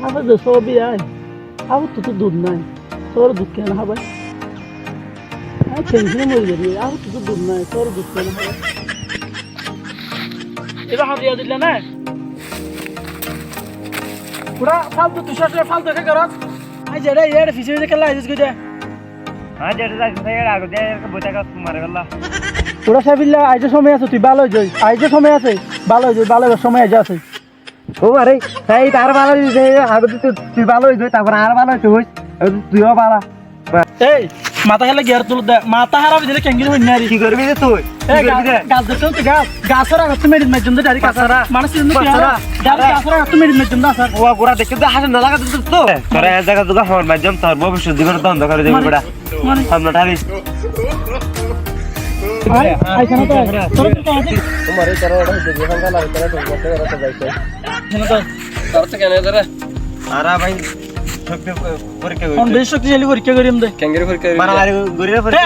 আমার যে সবই আয় আমার তো দুধ নাই তোর দুধ কেন হবে টেনশনে মরে যাবি আমার তো দুধ নাই তোর দুধ কেন হবে এবার হাত দিয়া দিলে না পুরা ফালতু তুষার ফালতু কে করছ আই যেটা এর ফিসে খেলা আইছিস কইতে হ্যাঁ যেটা যাইছিস এর আগে দিয়ে বইটা কাজ মারে গেল পুরা সাবিল্লা আইজ সময় আছে তুই ভালো হই আইজ সময় আছে ভালো হই ভালো সময় আইজ আছে ও আরে সেই তার ভালো হইছে আগে তুই ভালো হইছ তারপর আর ভালো হইছ তুইও ভালো এই মাথা খেলে গিয়ার তুল দে মাথা হারাবি দিলে কেঙ্গি হই না রে কি করবি রে তুই এই গাছ দেখছ তুই গাছরা কত মেরিট মেজুম দে ডারি কাছরা মানুষ ইন্দু ডারি গাছরা কত মেরিট মেজুম দা স্যার ও গোরা দেখে তো হাসন না লাগা তো তোরা এই জায়গা দুগা হওয়ার মাধ্যম তোর ভবিষ্যৎ জীবন বন্ধ করে দিবি বড়া সামনে ঠালি আই কেন তো তোর আছে তোমার এই কারণে হইছে যে হাঙ্গা লাগে তারা তো করতে করতে যাইছে কেন তো তোর তো কেন ধরে আরা ভাই শক্তি পরীক্ষা করি কোন বেশ শক্তিশালী পরীক্ষা করিম দে ক্যাঙ্গারু পরীক্ষা করি মারামারি গরিরে পরীক্ষা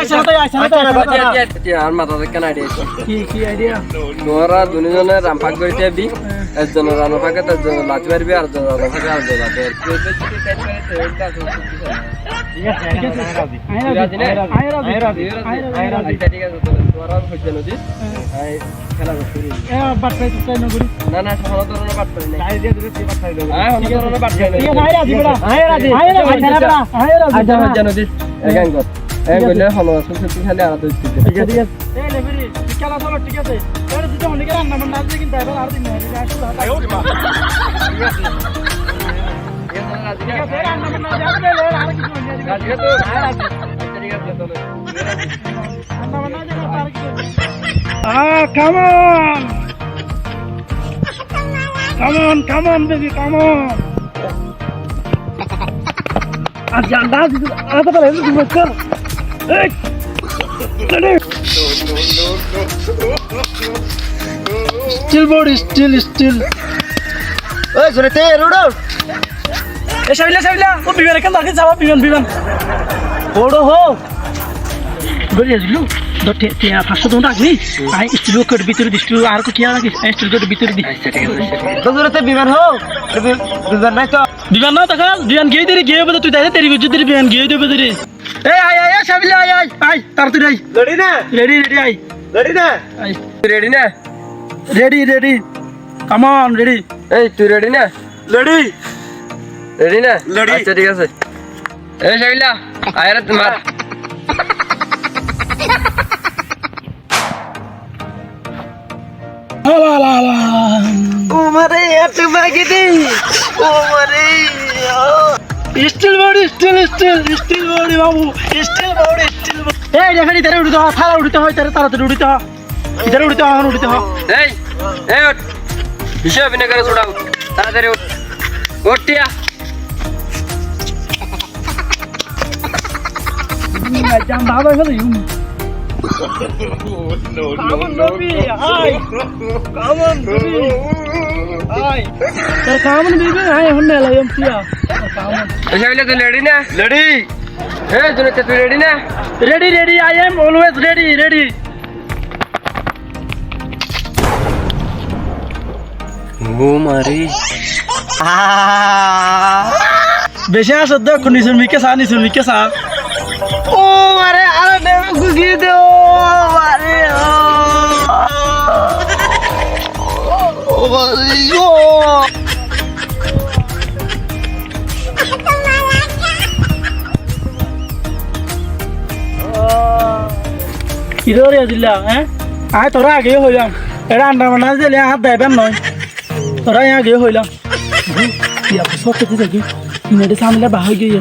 আর মাথা কেন আইডিয়া কি আইডিয়া তোরা দুজনে রামপাক করিতে বি একজন রামপাকে তার জন্য লাচ মারবি আর জন রামপাকে আর জন লাচ Come on, baby, come on. Still body, still. ওই শুনতে রুডো এ সাবিলা ও বিমান কেন লাগে যাবা বিমান ওড়ো হো গড়ি আসলু দতে তিয়া 500 টাকা রাখবি আই স্টিল কোড ভিতরে দিছু আর কো কি লাগে স্টিল কোড ভিতরে দি দজরতে বিমান হো বিমান নাই তো বিমান না তাকাল বিমান গিয়ে দিরে গিয়ে বলে তুই তাই তেরি গজি দিরে বিমান গিয়ে দেবে দিরে এই আই সাবিলা আই তার তুই আই রেডি না রেডি আই রেডি না আই রেডি না রেডি কাম অন রেডি এই তুই রেডি না রেডি না Ready. আচ্ছা ঠিক আছে এই শাইলা আয়রা তোমার ও মারে এত বাগিদি ও মারে স্টিল বডি বাবু স্টিল বডি এই দেখেনি তারে উড়িতে হয় থালা উড়িতে হয় তারে তাড়াতাড়ি উড়িতে হয় ইধারে উড়িতে হয় এই এই ওঠ বিষয় অভিনয় করে ছড়াও তাড়াতাড়ি ওঠ ওঠিয়া জান বাবা হলো you Come on, baby, hi. Come on, baby. Hi. Come on, baby. Hi, honne la yam tia. Come on. এই শাইলা তুই রেডি না Ready? এই তুই রেডি না Ready. I am always ready. ও মারি বেশি আসো দেখো নিচুর মিকে সা ও মারে আরে দেব গুগিয়ে দে ও মারে ও মারি ও কিরে আজিলা হ্যাঁ আয় তোরা আগে হইলাম এটা আন্ডা মানা দিলে হাত দেবেন নয় তোরা আগে হইলাম ইয়া সত্যি দেখি মেয়েদের সামনে বাহাই গিয়ে